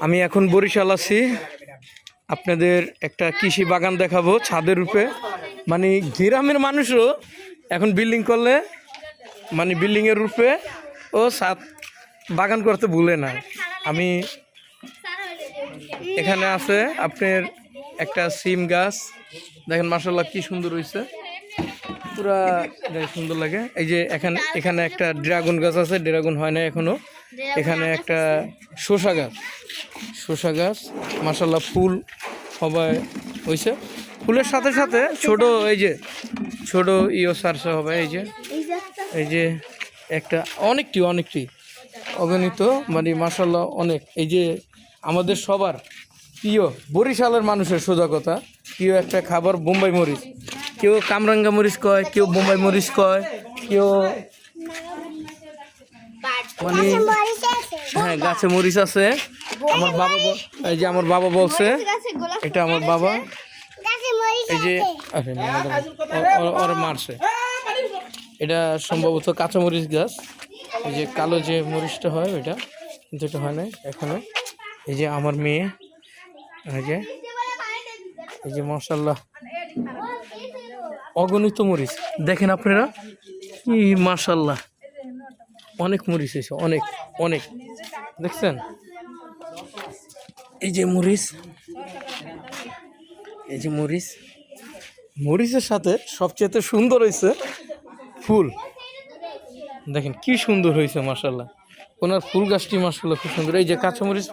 আমি এখন বরিশাল আছি, আপনাদের একটা কৃষি বাগান দেখাবো ছাদের রূপে। মানে গ্রামের মানুষও এখন বিল্ডিং করলে মানে বিল্ডিংয়ের রূপে ও ছাদ বাগান করতে ভুলে না। আমি এখানে আছে আপনার একটা সিম গাছ, দেখেন মাশাআল্লাহ কি সুন্দর হয়েছে, পুরা সুন্দর লাগে। এই যে এখানে একটা ড্রাগন গাছ আছে, ড্রাগন হয় না এখনো। এখানে একটা শসা গাছ মাশাআল্লাহ, ফুল সবাই হয়েছে। ফুলের সাথে সাথে ছোট এই যে ছোট সারসা হবে। এই যে একটা অনেকটি অগণিত, মানে মাশাআল্লাহ অনেক। এই যে আমাদের সবার প্রিয় বরিশালের মানুষের সোজা কথা প্রিয় একটা খাবার বোম্বাই মরিচ। কেউ কামরাঙ্গা মরিচ কয়, কেউ বোম্বাই মরিচ কয়, কেউ মানে হ্যাঁ গাছে মরিচ আছে। আমার বাবা এই যে আমার বাবা বলছে, এটা আমার বাবা এই যে ওরা মারছে, এটা সম্ভবত কাঁচা মরিচ গাছ। এই যে কালো যে মরিচটা হয় ওইটা, কিন্তু এটা হয় না এখনো। এই যে আমার মেয়ে, এই যে মাশাআল্লাহ অগণিত মরিচ দেখেন আপনারা, কি মাশাআল্লাহ অনেক মরিচ হয়েছে, অনেক দেখছেন। এই যে মরিচের সাথে সবচেয়ে সুন্দর হয়েছে ফুল, দেখেন কি সুন্দর হয়েছে মাশাআল্লাহ। ওনার ফুল গাছটি মাশাআল্লাহ খুব সুন্দর। এই যে কাঁচামরিচ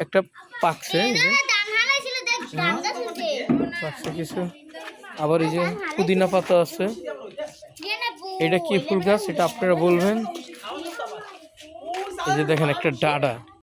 একটা পাকছে, কিছু আবার এই যে পুদিনা পাতা আছে। এটা কি ফুল গাছ এটা আপনারা বলবেন। এই যে দেখেন একটা ডাঁড়া,